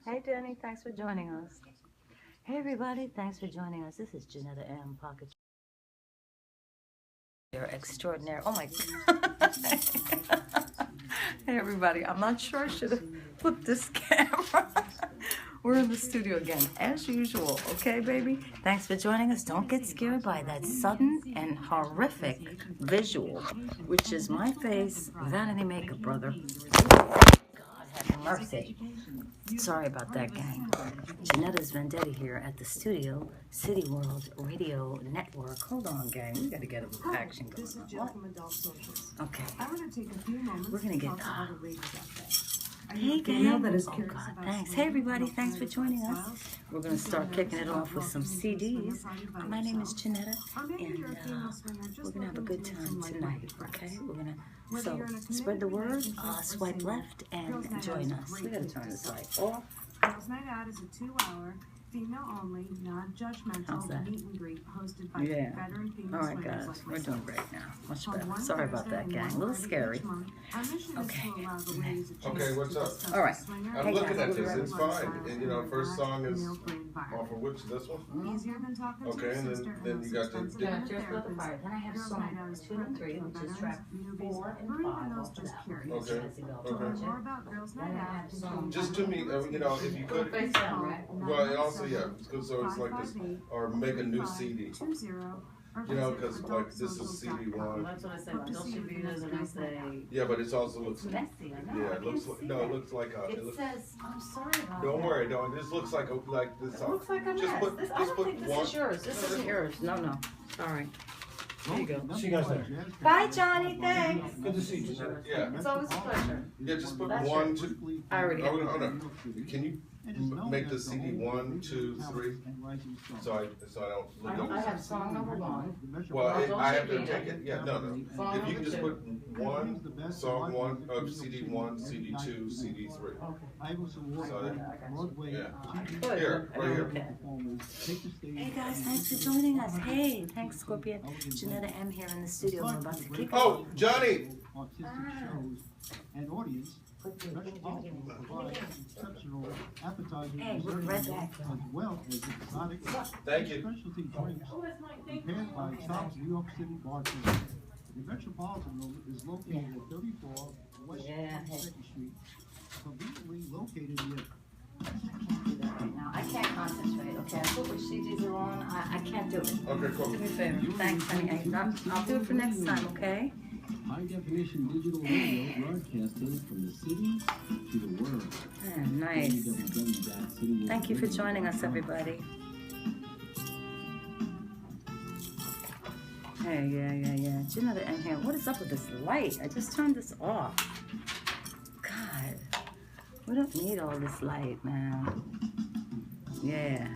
Hey Danny, thanks for joining us. Hey everybody, thanks for joining us. This is Ginetta M. Pocket. You're extraordinary. Oh my God. Hey everybody, I'm not sure I should have flipped this camera. We're in the studio again, as usual. Okay, baby? Thanks for joining us. Don't get scared by that sudden and horrific visual, which is my face, vanity makeup, brother. God have mercy. Sorry about that, gang. Ginetta's Vendetta here at the studio, City World Radio Network. Hold on, gang. We got to get a action going on. What? Okay. We're going to get... Hey, gang. Oh, God, thanks. Hey, everybody. Thanks for joining us. We're going to start kicking it off with some CDs. My name is Ginetta, and we're going to have a good time tonight, okay? We're going to, so, spread the word, swipe left, and join us. We got to turn this light off. Girls Night Out is a 2-hour, female-only, non-judgmental meet and greet hosted by veteran female swimmers like myself. We're doing great now. Much better. Sorry about that, gang. A little scary. Okay. Okay, what's up? All right. I'm looking at this. It's fine. And you know, first song is off of which? This one? Okay, and then you got the... Then I have song 2 and 3, which is track 4 and 5 off of that one. Okay. Okay. Just to me, you know, if you could... Well, and also, yeah, so it's like this, or make a new CD. You know, because like this is CD1. That's what I said. Dolce Vita's, and I say. Yeah, but it also looks messy. I know. Yeah, it looks like it looks like a. It says, I'm sorry about Don't that. worry, don't. This looks like this. It looks like a mess. I don't think this is yours. This isn't yours. No. Sorry. There you go. See you guys later. Bye, Johnny. Thanks. Good to see you. Yeah. It's always a pleasure. Yeah, just put That's 1, 2. I already got it. No. Can you make the CD 1, 2, 3? So I don't look over. I have song number 1. Well, I have to take it. Yeah, no. If you can just put 1, song 1, CD 1, CD 2, CD 3. So yeah. Here, right here. Hey guys, thanks for joining us. Hey, thanks Scorpion. Ginetta M here in the studio. We're about to kick Oh, Johnny! And audience. Hey, we're right back. As well as exotic Thank you. specialty drinks prepared by top New York City bartenders. The Metropolitan Room is located at 34 West 22nd Street, conveniently located near. Now, I can't concentrate, okay? I put which CDs are on. I can't do it. Okay, cool. Do me a favor. Thanks, honey. I'll do it for next time, okay? High definition digital radio broadcasting from the city to the world. Nice. Thank you for joining us, everybody. Hey, yeah. Ginetta M here. What is up with this light? I just turned this off. God, we don't need all this light, man. Yeah.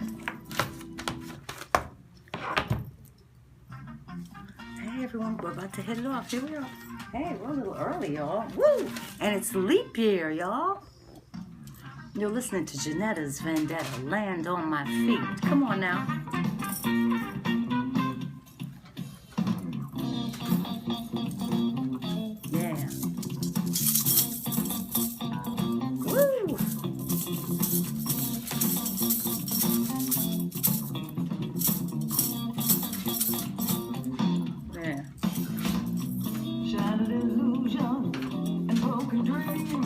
Hey everyone, we're about to hit it off. Here we are. Hey, we're a little early, y'all. Woo! And it's leap year, y'all. You're listening to Ginetta's Vendetta, Land on My Feet. Come on now. Yeah. Woo!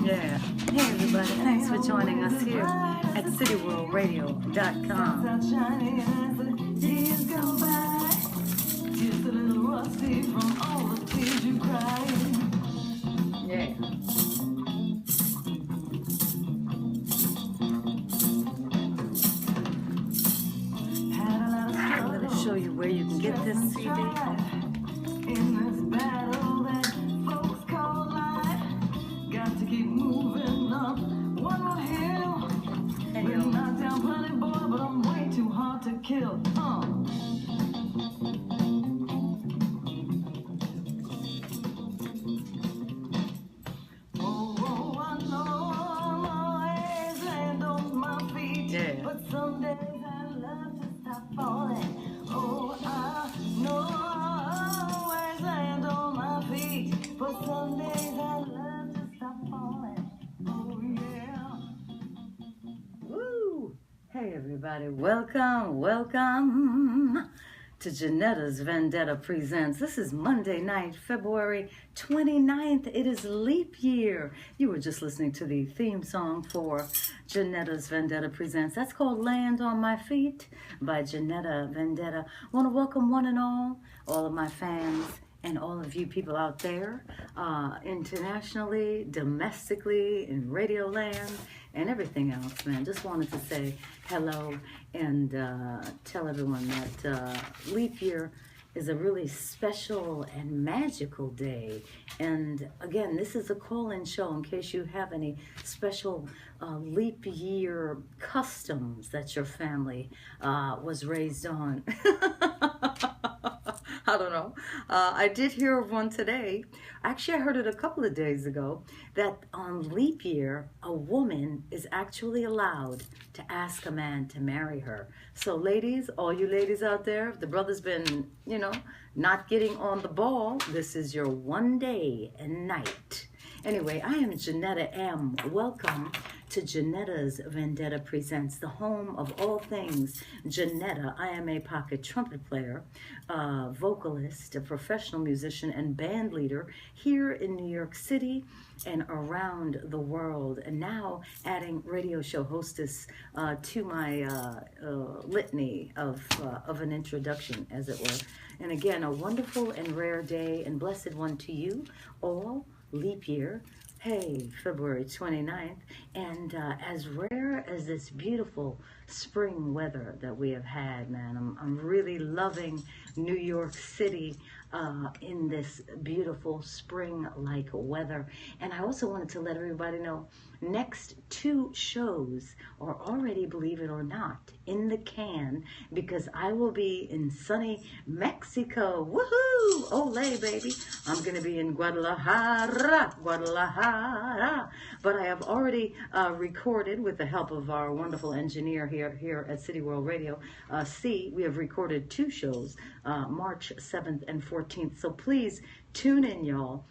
Yeah. Hey everybody, thanks for joining us here at cityworldradio.com. Yeah. I'm going to show you where you can get this CD. Kill. I know I'm always land on my feet, but some days I love to stop falling. Oh, I know I always land on my but some days I love to stop falling. Oh yeah. Woo! Hey everybody, welcome to Ginetta's Vendetta Presents. This is Monday night, February 29th. It is leap year. You were just listening to the theme song for Ginetta's Vendetta Presents. That's called Land on My Feet by Ginetta Vendetta. I want to welcome one and all of my fans, and all of you people out there, internationally, domestically, in radio land, and everything else, man. Just wanted to say hello and tell everyone that leap year is a really special and magical day. And again, this is a call-in show in case you have any special leap year customs that your family was raised on. I don't know. I did hear of one today. Actually, I heard it a couple of days ago that on leap year, a woman is actually allowed to ask a man to marry her. So ladies, all you ladies out there, if the brother's been, not getting on the ball, this is your one day and night. Anyway, I am Ginetta M. Welcome to Ginetta's Vendetta Presents, the home of all things Ginetta. I am a pocket trumpet player, vocalist, a professional musician, and band leader here in New York City and around the world. And now adding radio show hostess to my litany of an introduction, as it were. And again, a wonderful and rare day and blessed one to you all. Leap year. Hey, February 29th, and as rare as this beautiful spring weather that we have had, man, I'm really loving New York City in this beautiful spring-like weather. And I also wanted to let everybody know, next 2 shows are already, believe it or not, in the can, because I will be in sunny Mexico. Woohoo! Ole, baby. I'm going to be in Guadalajara. But I have already recorded, with the help of our wonderful engineer here at City World Radio, we have recorded 2 shows, March 7th and 14th. So please tune in, y'all.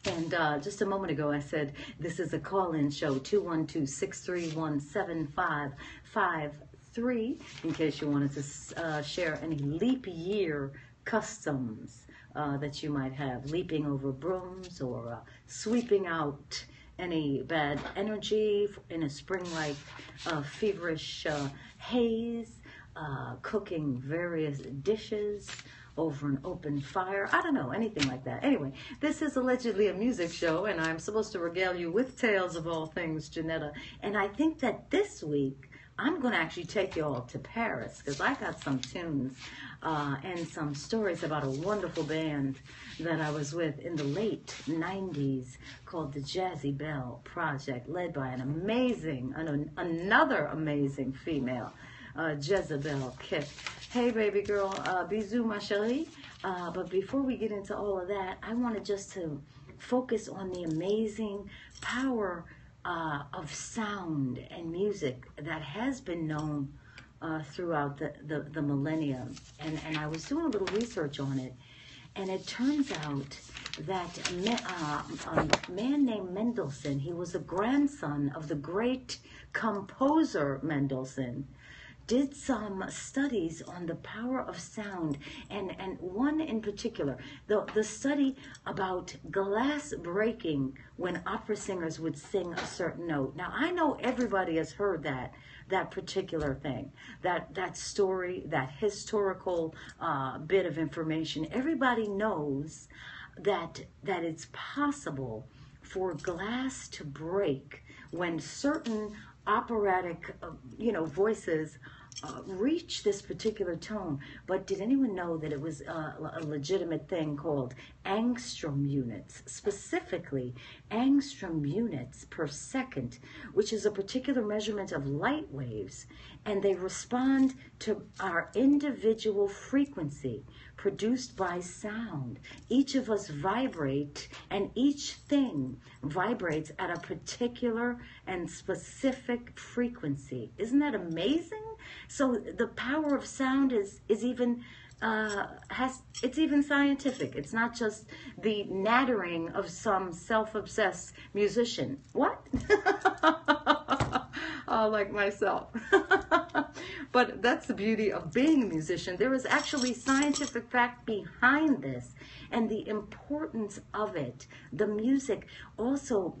And just a moment ago, I said this is a call-in show, 212-631-7553, in case you wanted to share any leap year customs that you might have, leaping over brooms or sweeping out any bad energy in a spring-like feverish haze, cooking various dishes over an open fire. I don't know, anything like that. Anyway, this is allegedly a music show, and I'm supposed to regale you with tales of all things Ginetta. And I think that this week, I'm going to actually take you all to Paris, because I got some tunes and some stories about a wonderful band that I was with in the late 90s called the Jazzy Belle Project, led by another amazing female, Jezebel Kip. Hey, baby girl, bisous, ma chérie. But before we get into all of that, I wanted just to focus on the amazing power of sound and music that has been known throughout the millennium. And I was doing a little research on it, and it turns out that a man named Mendelssohn, he was a grandson of the great composer Mendelssohn, did some studies on the power of sound, and one in particular, the study about glass breaking when opera singers would sing a certain note. Now, I know everybody has heard that particular thing, that story, that historical bit of information. Everybody knows that it's possible for glass to break when certain operatic, voices reach this particular tone. But did anyone know that it was a legitimate thing called angstrom units, specifically angstrom units per second, which is a particular measurement of light waves, and they respond to our individual frequency produced by sound. Each of us vibrate, and each thing vibrates at a particular and specific frequency. Isn't that amazing? So the power of sound is even it's even scientific. It's not just the nattering of some self-obsessed musician. What? Like myself. But that's the beauty of being a musician. There is actually scientific fact behind this and the importance of it. The music also,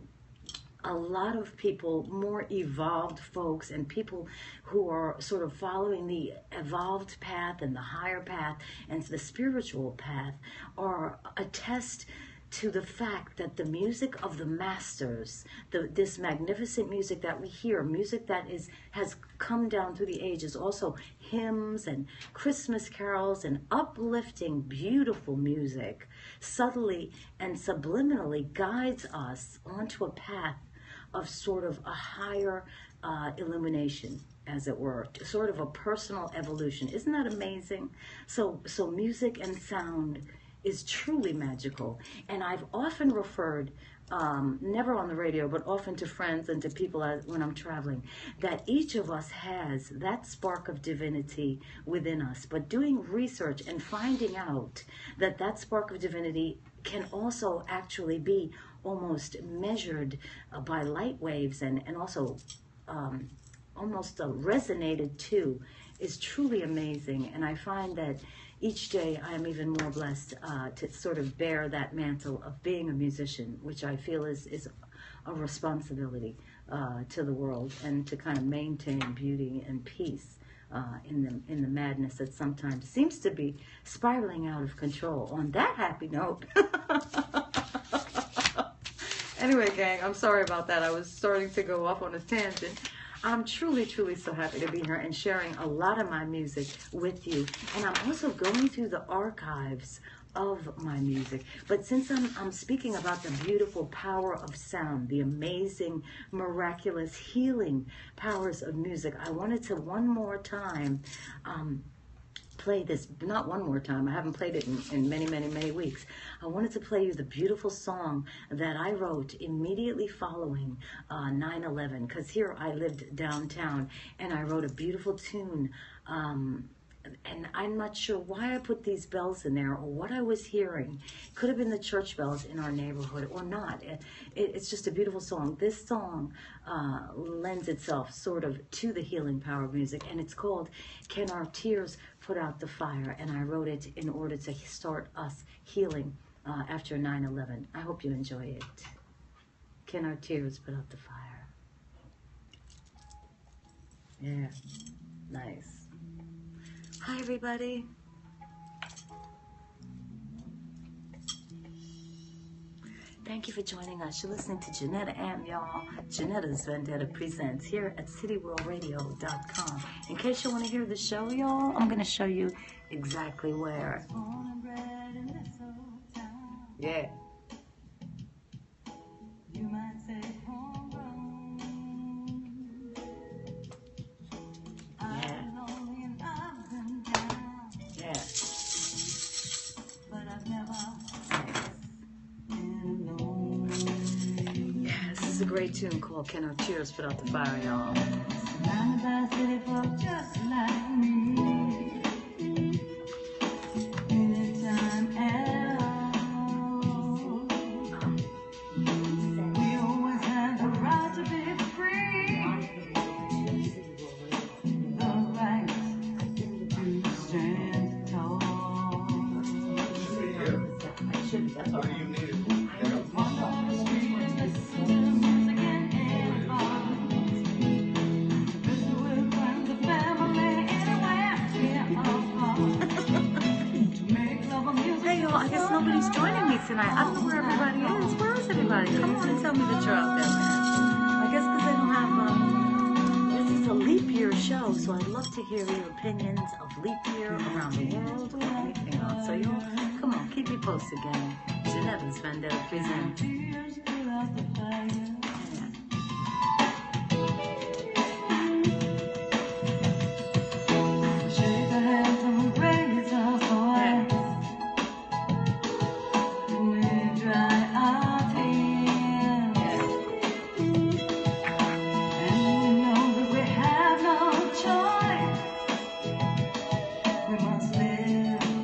a lot of people, more evolved folks and people who are sort of following the evolved path and the higher path and the spiritual path, are attest to the fact that the music of the masters, this magnificent music that we hear, music that has come down through the ages, also hymns and Christmas carols and uplifting, beautiful music, subtly and subliminally guides us onto a path of sort of a higher illumination, as it were, sort of a personal evolution. Isn't that amazing? So music and sound is truly magical. And I've often referred, never on the radio, but often to friends and to people when I'm traveling, that each of us has that spark of divinity within us. But doing research and finding out that that spark of divinity can also actually be almost measured by light waves and also almost resonated to, is truly amazing. And I find that each day I am even more blessed to sort of bear that mantle of being a musician, which I feel is a responsibility to the world, and to kind of maintain beauty and peace in the madness that sometimes seems to be spiraling out of control. On that happy note. Anyway, gang, I'm sorry about that. I was starting to go off on a tangent. I'm truly, truly so happy to be here and sharing a lot of my music with you. And I'm also going through the archives of my music. But since I'm speaking about the beautiful power of sound, the amazing, miraculous, healing powers of music, I wanted to one more time play this, not one more time, I haven't played it in many, many, many weeks. I wanted to play you the beautiful song that I wrote immediately following 9/11, because here I lived downtown, and I wrote a beautiful tune, and I'm not sure why I put these bells in there or what I was hearing. Could have been the church bells in our neighborhood or not. It's just a beautiful song. This song lends itself sort of to the healing power of music, and it's called Can Our Tears Put Out the Fire? And I wrote it in order to start us healing after 9/11. I hope you enjoy it. Can our tears put out the fire? Yeah, nice. Hi, everybody. Thank you for joining us. You're listening to Ginetta and y'all. Ginetta's Vendetta presents here at cityworldradio.com. In case you want to hear the show, y'all, I'm going to show you exactly where. Yeah. You might say a great tune called Can Our Tears Put Out the Fire, y'all. Just like me. Anytime else. We always have the right to be free. The right to stand tall. What do you need? I guess nobody's joining me tonight. I don't know where everybody is. Where is everybody? Come on and tell me that you're out there, man. I guess because they don't have, this is a leap year show, so I'd love to hear your opinions of leap year around the world or anything else. So y'all, come on, keep me posted, gang. Ginetta's Vendetta presents. We must live.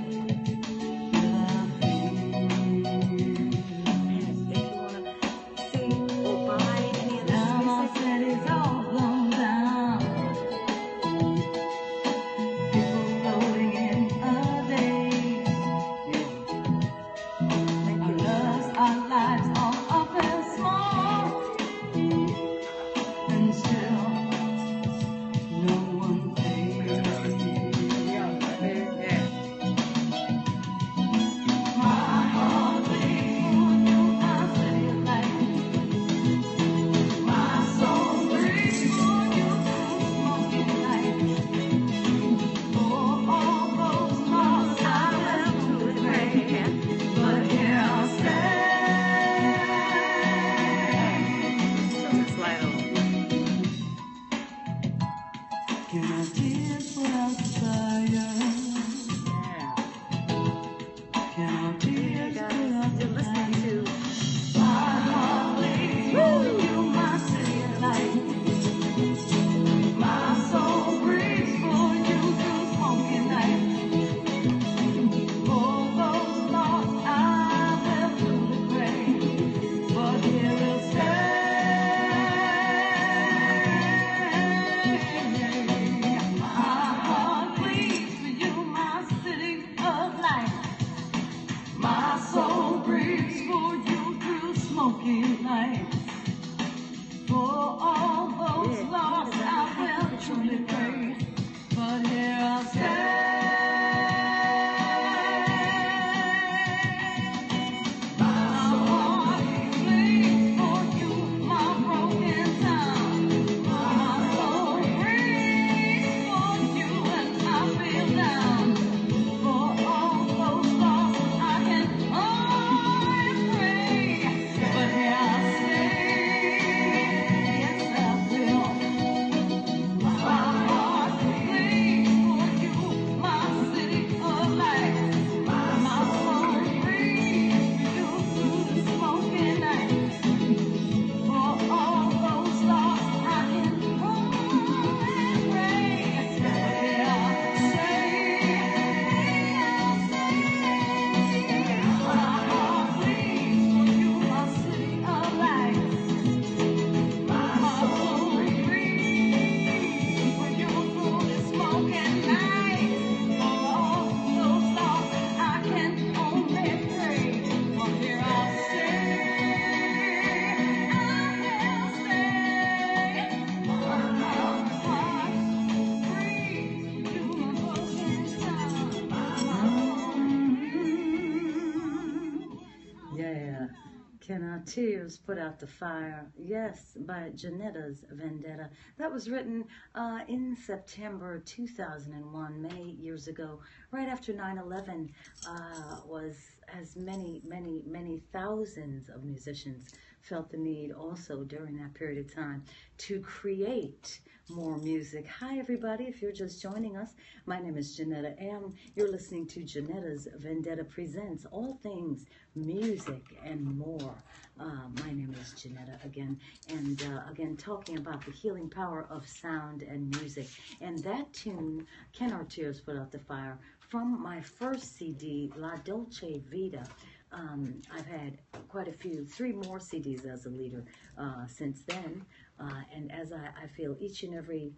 Can Our Tears Put Out the Fire? Yes, by Ginetta's Vendetta. That was written in September 2001, May, years ago, right after 9/11, as many thousands of musicians felt the need also during that period of time to create more music. Hi everybody, if you're just joining us, my name is Ginetta M. You're listening to Ginetta's Vendetta Presents all things music and more. My name is Ginetta again, and again talking about the healing power of sound and music. And that tune, Can Our Tears Put Out the Fire, from my first CD, La Dolce Vita. I've had quite a few, 3 more CDs as a leader since then, and as I feel each and every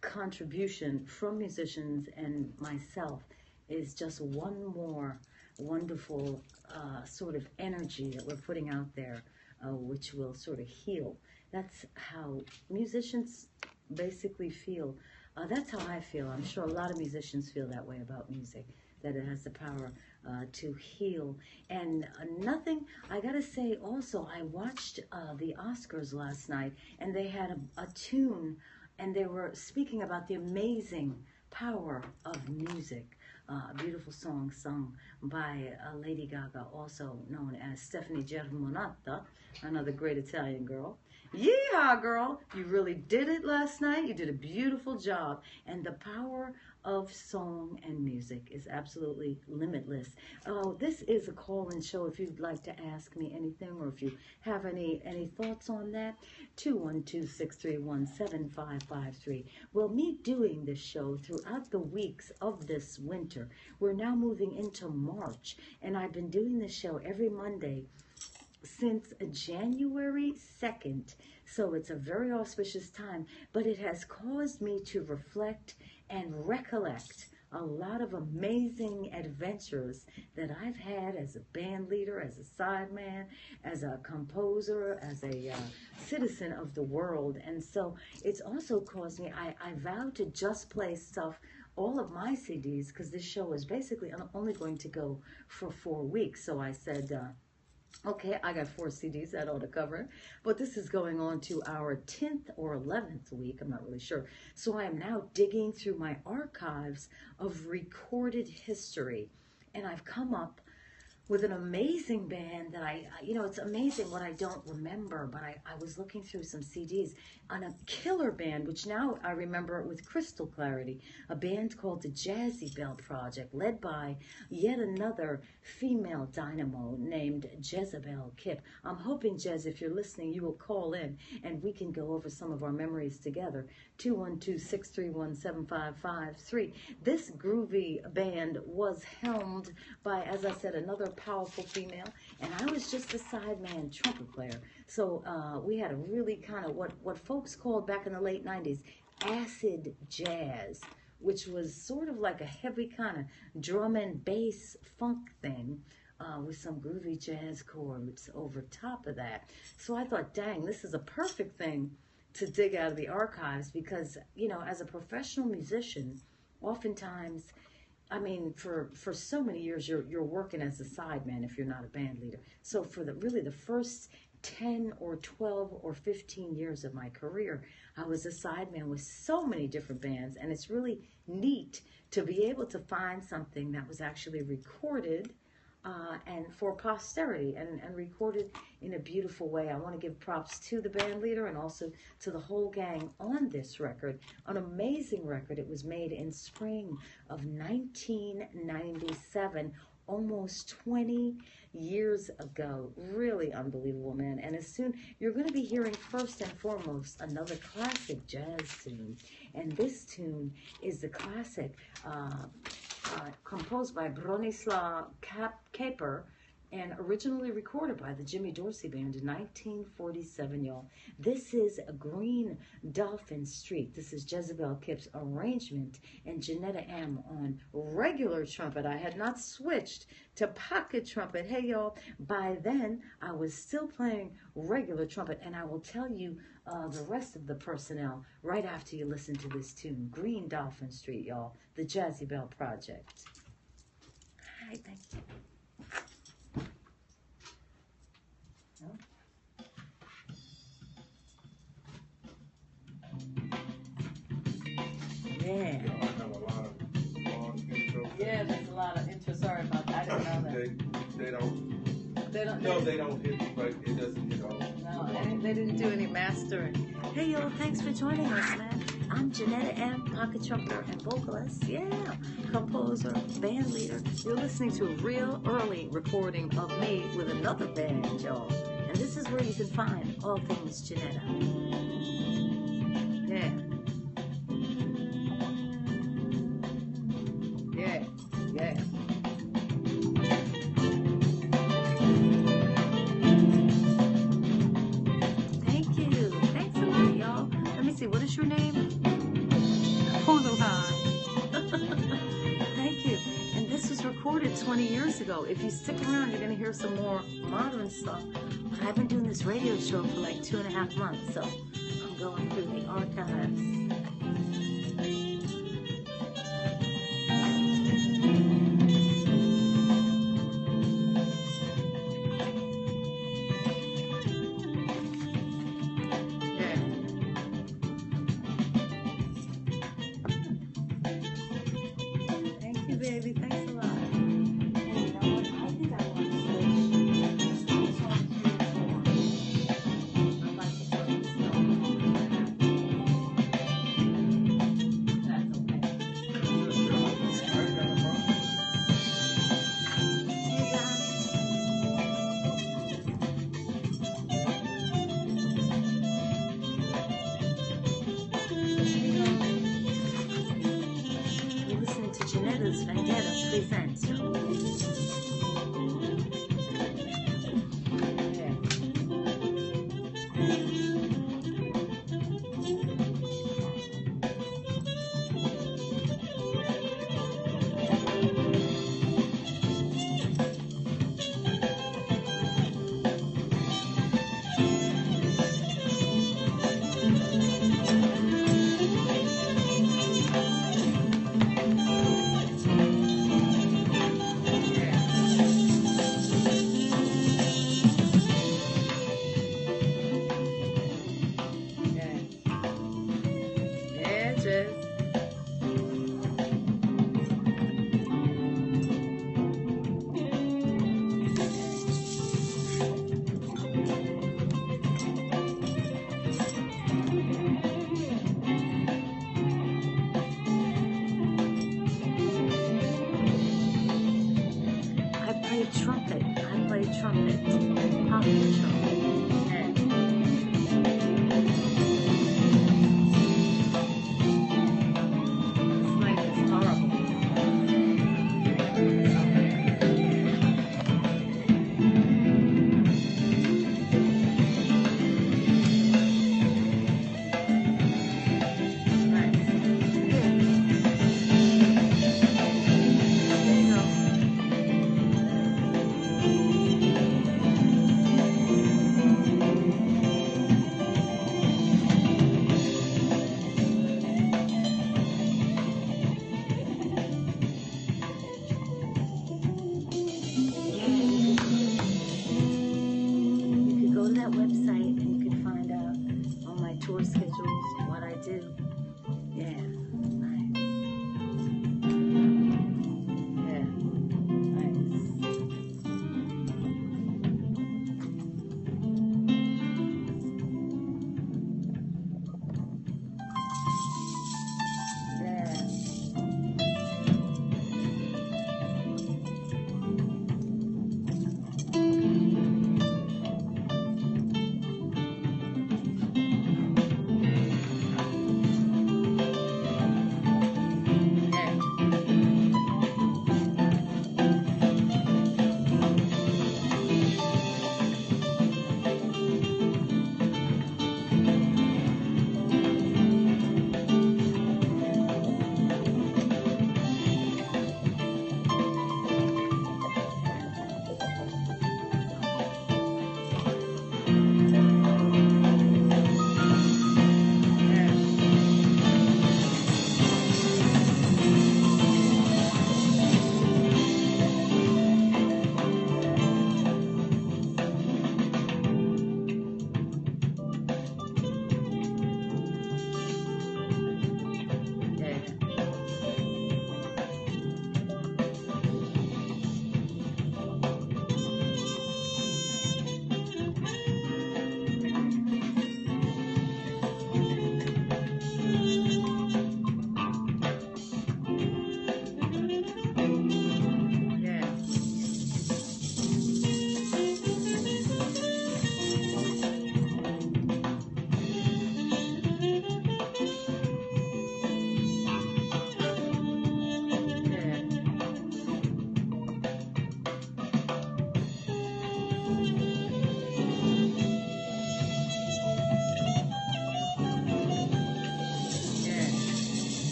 contribution from musicians and myself is just one more wonderful sort of energy that we're putting out there, which will sort of heal. That's how musicians basically feel. That's how I feel. I'm sure a lot of musicians feel that way about music, that it has the power to heal. And nothing, I gotta say also, I watched the Oscars last night, and they had a tune, and they were speaking about the amazing power of music. A beautiful song sung by Lady Gaga, also known as Stephanie Germanotta, another great Italian girl. Yeehaw, girl! You really did it last night. You did a beautiful job. And the power of song and music is absolutely limitless. Oh, this is a call-in show. If you'd like to ask me anything, or if you have any thoughts on that, 212-631-7553. Well, me doing this show throughout the weeks of this winter, we're now moving into March, and I've been doing this show every Monday since January 2nd, so it's a very auspicious time, but it has caused me to reflect and recollect a lot of amazing adventures that I've had as a band leader, as a sideman, as a composer, as a citizen of the world. And so it's also caused me, I vowed to just play stuff, all of my CDs, because this show is basically only going to go for 4 weeks. So I said, okay, I got 4 CDs, that ought to cover it. But this is going on to our 10th or 11th week, I'm not really sure. So I am now digging through my archives of recorded history. And I've come up with an amazing band that it's amazing what I don't remember, but I was looking through some CDs on a killer band, which now I remember with crystal clarity, a band called the Jazzy Bell Project, led by yet another female dynamo named Jezebel Kip. I'm hoping, Jez, if you're listening, you will call in and we can go over some of our memories together. 212-631-7553. This groovy band was helmed by, as I said, another powerful female, and I was just a sideman trumpet player. So we had a really kind of what folks called back in the late 90s acid jazz, which was sort of like a heavy kind of drum and bass funk thing with some groovy jazz chords over top of that. So I thought, dang, this is a perfect thing to dig out of the archives, because, as a professional musician, oftentimes, I mean, for so many years, you're working as a sideman if you're not a band leader. So for the first 10 or 12 or 15 years of my career, I was a sideman with so many different bands, and it's really neat to be able to find something that was actually recorded and for posterity and recorded in a beautiful way. I want to give props to the band leader and also to the whole gang on this record, an amazing record. It was made in spring of 1997, almost 20 years ago. Really unbelievable, man. And as soon, you're going to be hearing first and foremost another classic jazz tune. And this tune is the classic composed by Bronislaw Kaper and originally recorded by the Jimmy Dorsey Band in 1947, y'all. This is Green Dolphin Street. This is Jezebel Kip's arrangement, and Ginetta M on regular trumpet. I had not switched to pocket trumpet. Hey, y'all, by then I was still playing regular trumpet, and I will tell you the rest of the personnel right after you listen to this tune. Green Dolphin Street, y'all. The Jazzy Bell Project. Hi, thank you. Yeah. I have a lot of long intros. Yeah, there's a lot of interest. Sorry about that. I didn't know that. They don't. They don't. No, they don't hit, but it doesn't hit all. No, they didn't do any mastering. Hey, y'all, thanks for joining us, man. I'm Ginetta M, pocket trumpeter and vocalist. Yeah, composer, band leader. You're listening to a real early recording of me with another band, y'all. And this is where you can find all things Ginetta. Yeah. Yeah, yeah. See, what is your name? Huluhan. Thank you. And this was recorded 20 years ago. If you stick around, you're going to hear some more modern stuff. But I've been doing this radio show for like 2.5 months, so I'm going through the archives. Baby, thanks a lot. And you know what? I think I want to switch. I'd like to put this down. That's okay. Hey guys. You're listening to Ginetta Vendetta presents. Trumpet. I play trumpet. Pocket trumpet. And this life is horrible. Nice.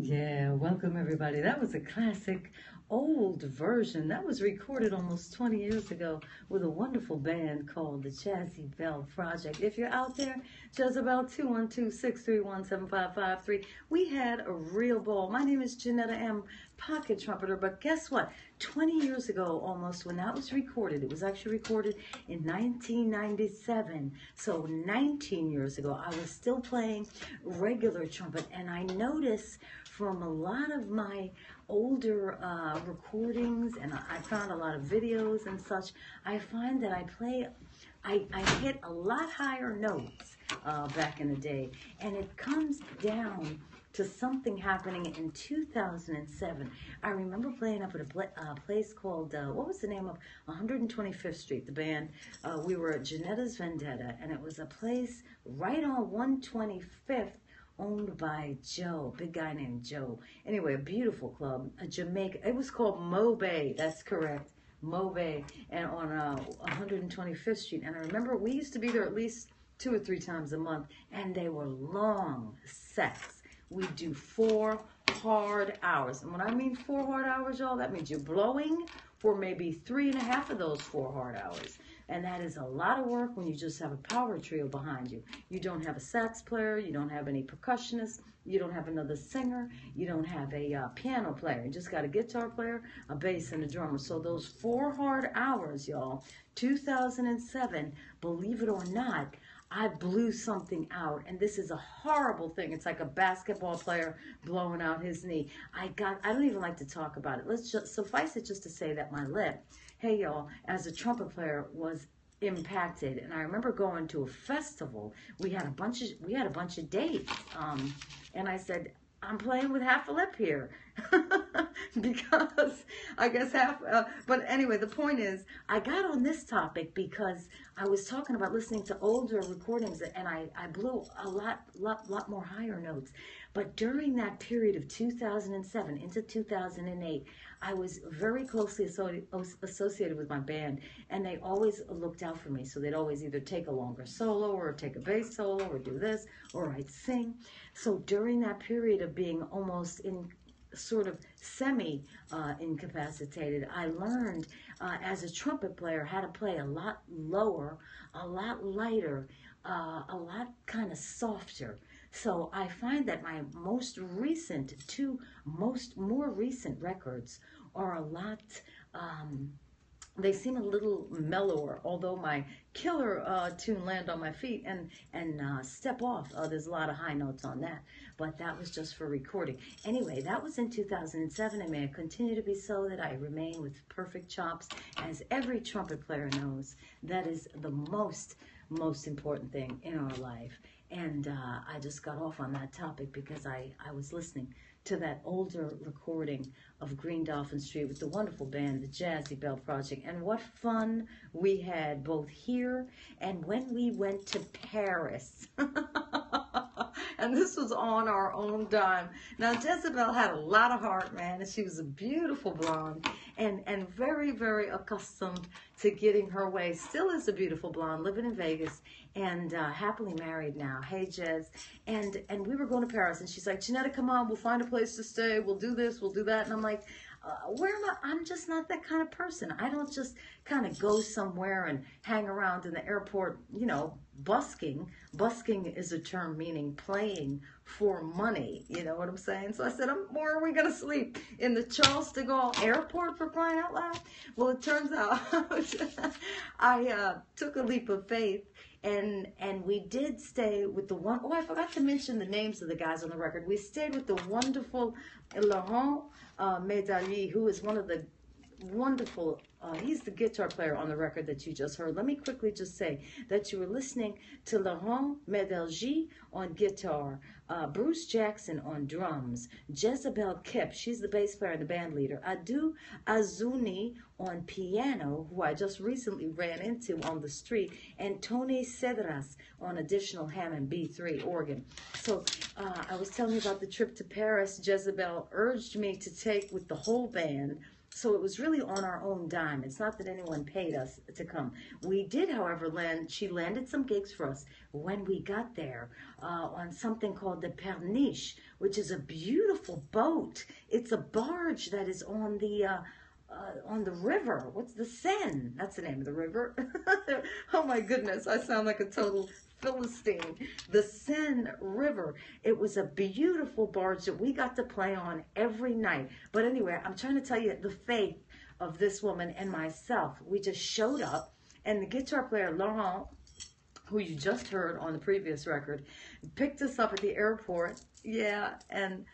Yeah, welcome everybody. That was a classic old version. That was recorded almost 20 years ago with a wonderful band called the Jazzy Bell Project. If you're out there, Jezebel 212-631-7553. We had a real ball. My name is Ginetta M. Pocket Trumpeter, but guess what? 20 years ago almost when that was recorded, it was actually recorded in 1997. So 19 years ago, I was still playing regular trumpet, and I noticed from a lot of my older recordings, and I found a lot of videos and such, I find that I hit a lot higher notes back in the day, and it comes down to something happening in 2007. I remember playing up at a place called, what was the name of 125th Street, the band? We were at Ginetta's Vendetta, and it was a place right on 125th, owned by Joe, big guy named Joe. Anyway, a beautiful club, a Jamaica. It was called Mobay, that's correct. Mobay, and on 125th Street. And I remember we used to be there at least 2 or 3 times a month, and they were long sets. We do 4 hard hours. And when I mean 4 hard hours, y'all, that means you're blowing for maybe 3.5 of those 4 hard hours. And that is a lot of work when you just have a power trio behind you. You don't have a sax player, you don't have any percussionists, you don't have another singer, you don't have a piano player. You just got a guitar player, a bass, and a drummer. So those 4 hard hours, y'all, 2007, believe it or not, I blew something out, and this is a horrible thing. It's like a basketball player blowing out his knee. I don't even like to talk about it. Let's just suffice it just to say that my lip, hey y'all, as a trumpet player, was impacted. And I remember going to a festival. We had a bunch of dates, and I said, I'm playing with half a lip here because I guess but anyway, the point is I got on this topic because I was talking about listening to older recordings, and I blew a lot more higher notes. But during that period of 2007 into 2008, I was very closely associated with my band, and they always looked out for me. So they'd always either take a longer solo or take a bass solo or do this, or I'd sing. So during that period of being almost in sort of semi-incapacitated, I learned as a trumpet player how to play a lot lower, a lot lighter, a lot kind of softer. So I find that my most recent, more recent records are a lot, they seem a little mellower, although my killer tune, Land on My Feet, and Step Off, there's a lot of high notes on that, but that was just for recording. Anyway, that was in 2007, and may it continue to be so that I remain with perfect chops. As every trumpet player knows, that is the most important thing in our life. And I just got off on that topic because I was listening to that older recording of Green Dolphin Street with the wonderful band, the Jazzy Bell Project, and what fun we had both here and when we went to Paris. And this was on our own dime. Now, Jezebel had a lot of heart, man, and she was a beautiful blonde and very, very accustomed to getting her way. Still is a beautiful blonde, living in Vegas, and happily married now. Hey, Jez. And we were going to Paris, and she's like, Ginetta, come on, we'll find a place to stay. We'll do this, we'll do that. And I'm like, where am I? I'm just not that kind of person. I don't just kind of go somewhere and hang around in the airport, you know, busking. Busking is a term meaning playing for money. You know what I'm saying? So I said, where are we going to sleep? In the Charles de Gaulle airport, for crying out loud? Well, it turns out I took a leap of faith. And we did stay with the one, I forgot to mention the names of the guys on the record. We stayed with the wonderful Laurent Medalier, who is one of the wonderful, he's the guitar player on the record that you just heard. Let me quickly just say that you were listening to Laurent Medalier on guitar, Bruce Jackson on drums, Jezebel Kip, she's the bass player and the band leader, Adu Azuni on piano, who I just recently ran into on the street, and Tony Cedras on additional Hammond B3 organ. So I was telling you about the trip to Paris. Jezebel urged me to take with the whole band So it was really on our own dime. It's not that anyone paid us to come. We did, however, she landed some gigs for us when we got there on something called the Perniche, which is a beautiful boat. It's a barge that is on the river. What's the Seine? That's the name of the river. Oh my goodness, I sound like a total Philistine. The Seine River. It was a beautiful barge that we got to play on every night. But anyway, I'm trying to tell you the faith of this woman and myself. We just showed up, and the guitar player, Laurent, who you just heard on the previous record, picked us up at the airport. Yeah, and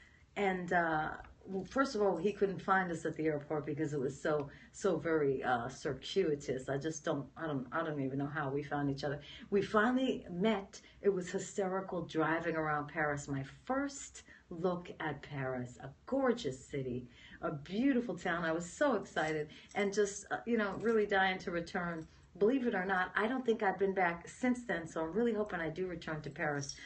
well, first of all, he couldn't find us at the airport because it was so very circuitous. I don't even know how we found each other. We finally met. It was hysterical driving around Paris. My first look at Paris, a gorgeous city, a beautiful town. I was so excited and just, really dying to return. Believe it or not, I don't think I've been back since then, so I'm really hoping I do return to Paris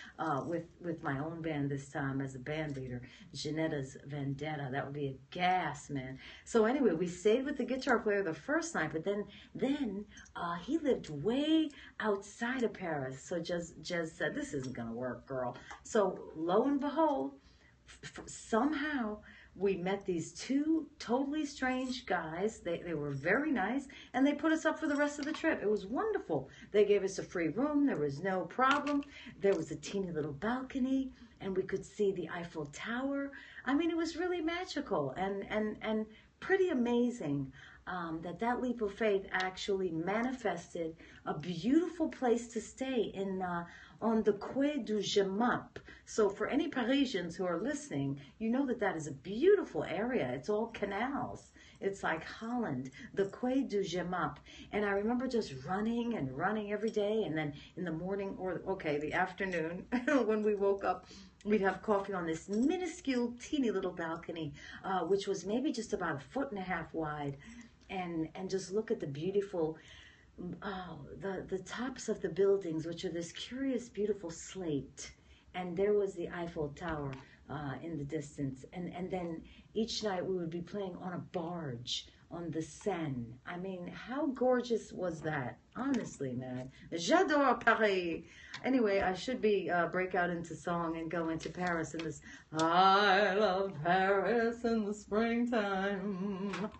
with my own band this time as a band leader, Ginetta's Vendetta. That would be a gas, man. So anyway, we stayed with the guitar player the first night, but then he lived way outside of Paris, so Jez said, this isn't going to work, girl. So lo and behold, somehow we met these two totally strange guys. They were very nice, and they put us up for the rest of the trip. It was wonderful. They gave us a free room. There was no problem. There was a teeny little balcony, and we could see the Eiffel Tower. I mean, it was really magical and pretty amazing that leap of faith actually manifested a beautiful place to stay on the Quai du Gemap. So for any Parisians who are listening, you know that is a beautiful area. It's all canals. It's like Holland, the Quai du Gemap. And I remember just running every day. And then in the morning, the afternoon, when we woke up, we'd have coffee on this minuscule, teeny little balcony, which was maybe just about 1.5 feet wide. And just look at the beautiful, the tops of the buildings, which are this curious, beautiful slate. And there was the Eiffel Tower in the distance. And then each night we would be playing on a barge on the Seine. I mean, how gorgeous was that? Honestly, man. J'adore Paris. Anyway, I should break out into song and go into Paris in this, I love Paris in the springtime.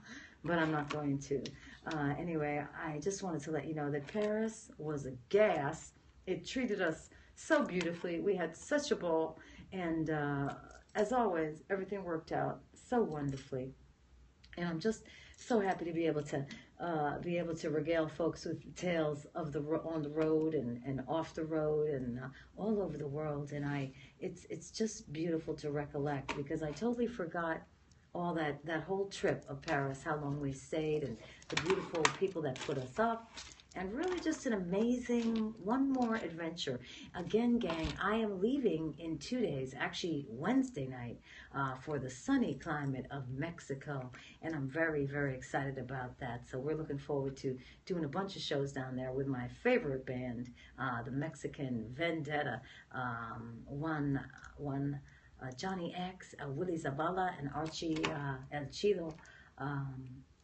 But I'm not going to. Anyway, I just wanted to let you know that Paris was a gas. It treated us so beautifully. We had such a ball. And as always, everything worked out so wonderfully. And I'm just so happy to be able to regale folks with tales of on the road and off the road and all over the world. And it's just beautiful to recollect, because I totally forgot all that whole trip of Paris, how long we stayed, and the beautiful people that put us up, and really just an amazing one more adventure. Again, gang, I am leaving in 2 days, actually Wednesday night, for the sunny climate of Mexico, and I'm very, very excited about that. So we're looking forward to doing a bunch of shows down there with my favorite band, the Mexican Vendetta, Johnny X, Willie Zabala, and Archie El Chido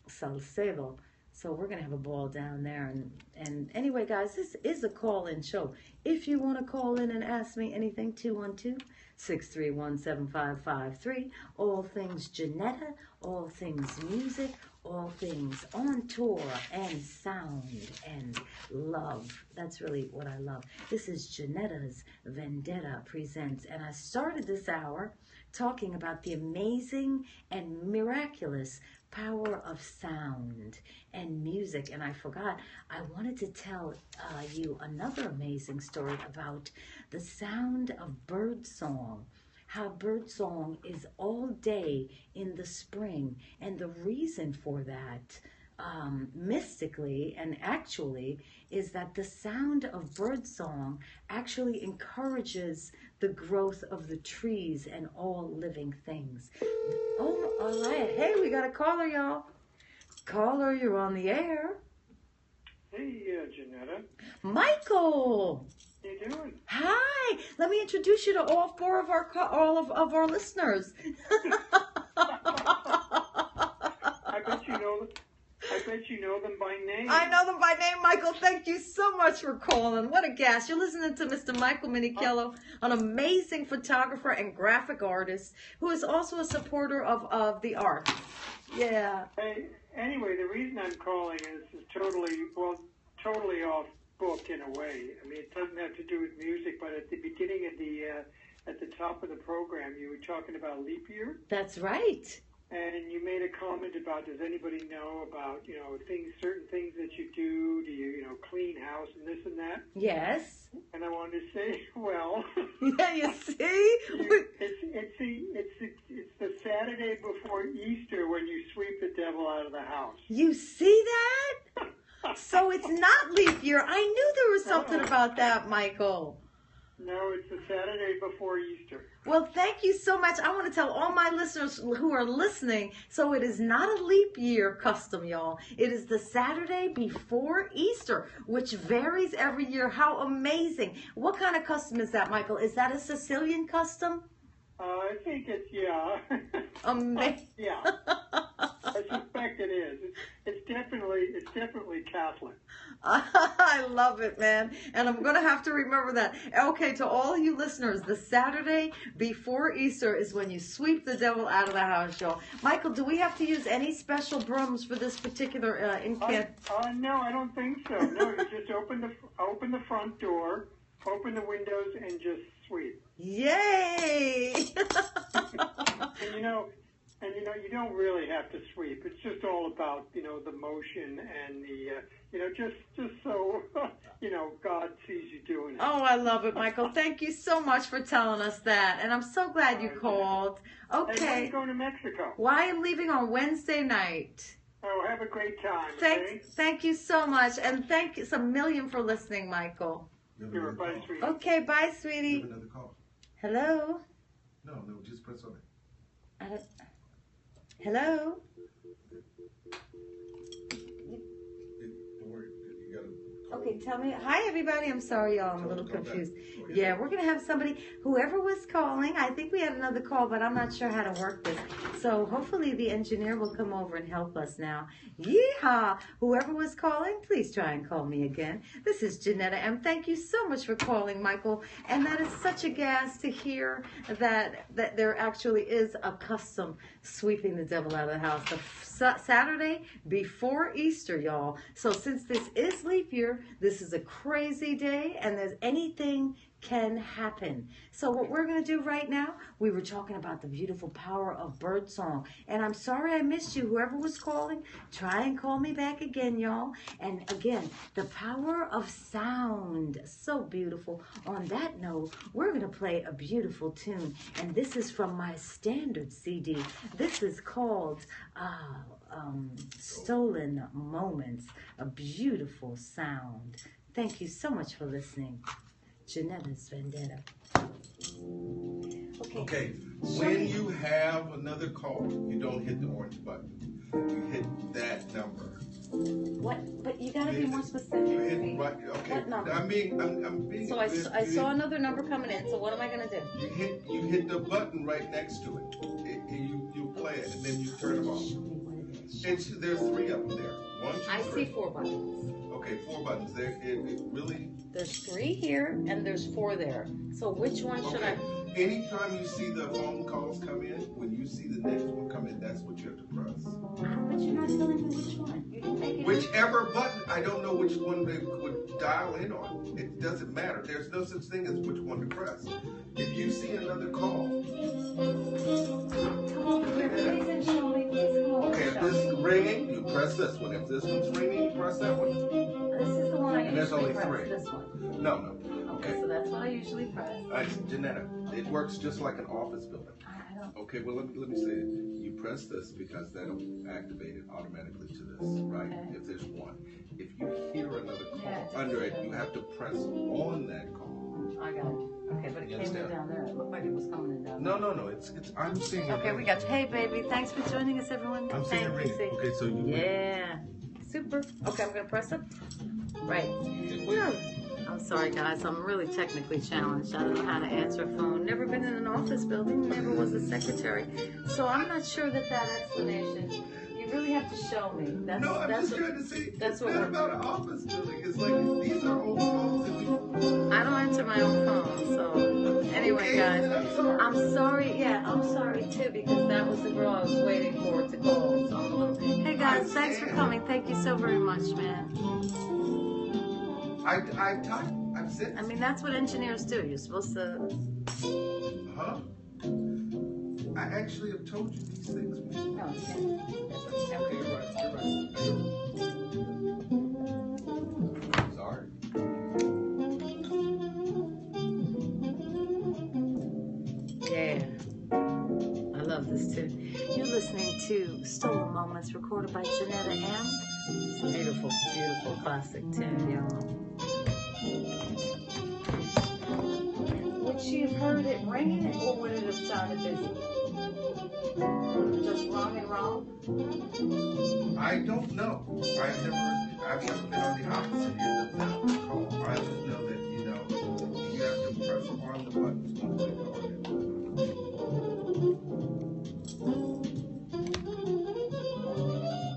Salcedo. So we're going to have a ball down there. And anyway, guys, this is a call-in show. If you want to call in and ask me anything, 212-631-7553. All things Ginetta, all things music, all things on tour and sound and love. That's really what I love. This is Ginetta's Vendetta Presents. And I started this hour talking about the amazing and miraculous power of sound and music. And I forgot, I wanted to tell you another amazing story about the sound of birdsong. How birdsong is all day in the spring. And the reason for that, mystically and actually, is that the sound of birdsong actually encourages the growth of the trees and all living things. Oh, all right. Hey, we got a caller, y'all. Caller, you're on the air. Hey, Ginetta. Michael. How you doing? Hi. Let me introduce you to all four of our listeners. I bet bet you know them by name. I know them by name, Michael. Thank you so much for calling. What a gas. You're listening to Mr. Michael Minichello, an amazing photographer and graphic artist who is also a supporter of the art. Yeah. Hey, anyway, the reason I'm calling is totally off book in a way. I mean, it doesn't have to do with music, but at the beginning of at the top of the program, you were talking about leap year. That's right. And you made a comment about, does anybody know about, certain things that you do? Do you, clean house and this and that? Yes. And I wanted to say, well. Yeah, you see? It's the Saturday before Easter when you sweep the devil out of the house. You see that? So it's not leap year. I knew there was something about that, Michael. No, it's the Saturday before Easter. Well, thank you so much. I want to tell all my listeners who are listening, so it is not a leap year custom, y'all. It is the Saturday before Easter, which varies every year. How amazing. What kind of custom is that, Michael? Is that a Sicilian custom? I think it's, yeah. Amazing. Yeah. I suspect it is. It's definitely Catholic. I love it, man. And I'm going to have to remember that. Okay, to all you listeners, the Saturday before Easter is when you sweep the devil out of the house, y'all. Michael, do we have to use any special brooms for this particular incant? No, I don't think so. No, you just open the front door, open the windows, and just sweep. Yay! And you don't really have to sweep. It's just all about, the motion and the, just so, God sees you doing it. Oh, I love it, Michael. Thank you so much for telling us that. And I'm so glad you called. Okay. Hey, when are you going to Mexico? Why I'm leaving on Wednesday night. Oh, have a great time. Thank you so much. And thanks a million for listening, Michael. Bye, sweetie. Okay, bye, sweetie. You have another call. Hello? No, just press on it. Hello? Don't worry, you gotta. Okay, tell me. Hi, everybody. I'm sorry, y'all. I'm a little confused. Yeah, we're going to have somebody, whoever was calling, I think we had another call, but I'm not sure how to work this. So hopefully the engineer will come over and help us now. Yeehaw! Whoever was calling, please try and call me again. This is Ginetta, and thank you so much for calling, Michael. And that is such a gas to hear that there actually is a custom sweeping the devil out of the house. The Saturday before Easter, y'all. So since this is leap year, this is a crazy day, and there's anything can happen. So what we're going to do right now, we were talking about the beautiful power of birdsong. And I'm sorry I missed you. Whoever was calling, try and call me back again, y'all. And again, the power of sound. So beautiful. On that note, we're going to play a beautiful tune. And this is from my standard CD. This is called Stolen Moments. A beautiful sound. Thank you so much for listening. Ginetta's Vendetta. Okay, when you have another call, you don't hit the orange button. You hit that number. What? But you gotta be more specific. You hit right. Okay. What number? I'm being. So I saw another number coming in. So what am I gonna do? You hit the button right next to it. You play it and then you turn it off. There's 3 of them there. 1, 2, 3. I see 4 buttons. Okay, 4 buttons. It really. There's 3 here and there's 4 there. So which one should I? Anytime you see the phone calls come in, when you see the next one come in, that's what you have to press. But you're not telling me which one. You didn't make it. Whichever button, I don't know which one they would dial in on. It doesn't matter. There's no such thing as which one to press. If you see another call. Come over here, please, and show me. Please come over. Okay, if this is ringing, you press this one. If this one's ringing, you press that one. This is the one I And there's usually only press. 3. This one. No. Okay, so that's what I usually press. Ginetta, it works just like an office building. I don't. Okay, well, let me say it. You press this because that'll activate it automatically to this, right? Okay. If there's one. If you hear another call under it, you have to press on that call. I got it. Okay, but it came in down there. It looked like it was coming in down there. No. It's. I'm seeing it. Okay, we got you. Hey, baby. Thanks for joining us, everyone. I'm seeing it ringing. Okay, so you. Yeah. Super. Okay, I'm going to press it. Right. Well, I'm sorry, guys. I'm really technically challenged. I don't know how to answer a phone. Never been in an office building. Never was a secretary. So I'm not sure that explanation. You You really have to show me. That's, No, I'm that's just what, trying to see. that's It's what not we're- about an office building. It's like these are old phones that we. I don't enter my own phone, so anyway, Okay, guys, then I'm sorry. I'm sorry. Yeah, I'm sorry too because that was the girl I was waiting for to call. So I'm a little. Hey guys, thanks for coming. Thank you so very much, man. I've said. I mean, that's what engineers do. You're supposed to. Huh? I actually have told you these things before. No, you can't. Okay, you're right. Sorry. Yeah. I love this too. You're listening to Stolen Moments recorded by Ginetta M. It's a beautiful, beautiful classic tune, y'all. Would she have heard it ringing or would it have sounded busy? Just wrong and wrong? I don't know. I've never been on the opposite end of that call. I just know that, you have to press on the buttons to play the organ.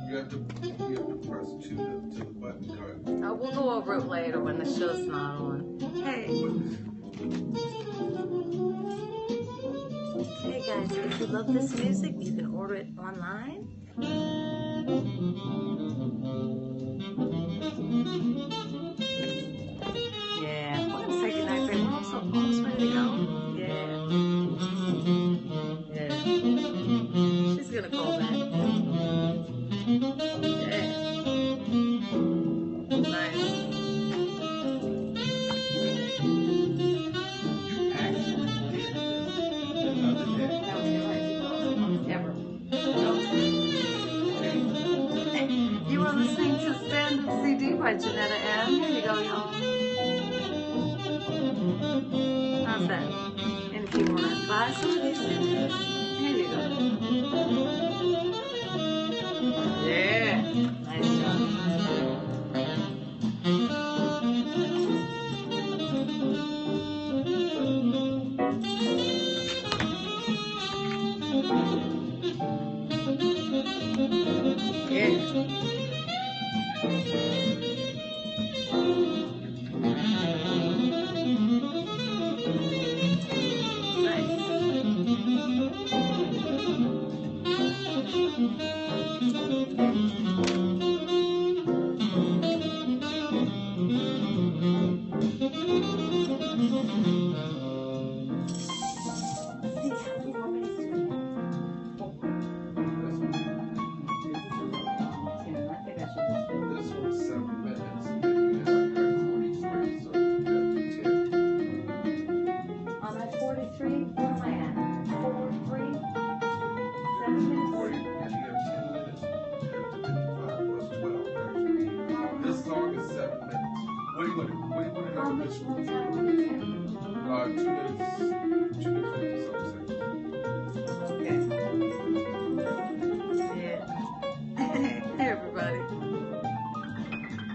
You have to press to the button card. We'll go over it later when the show's not on. Hey. Hey guys, if you love this music, you can order it online. Yeah, we're gonna say goodnight, baby. Almost ready to go. Yeah. Yeah. She's gonna call back. Yeah. Nice. You actually did this the other day. That was your right. Ever. You are listening to Stand Up CD by Ginetta M. Here you go, y'all. How's that? And if you want to buy some of these CDs, here you go. Yeah. Nice job. Yeah. This one's 7 minutes. And I've got 43, so you have to 10. I'm at 43. What am I at? 43? 7 minutes? 40, and you have 10 minutes. You have to 55 plus 12, actually. This song is 7 minutes. What do you want to know? How much more time will you have? 2 minutes, 2 minutes, 50 something seconds. Okay. Yeah. Hey, everybody.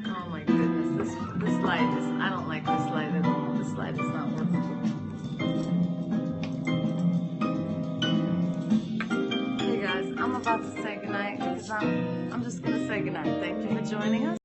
Oh my goodness, this light is, I don't like this light at all. This light is not working. Hey guys, I'm about to say goodnight because I'm just gonna say goodnight. Thank you for joining us.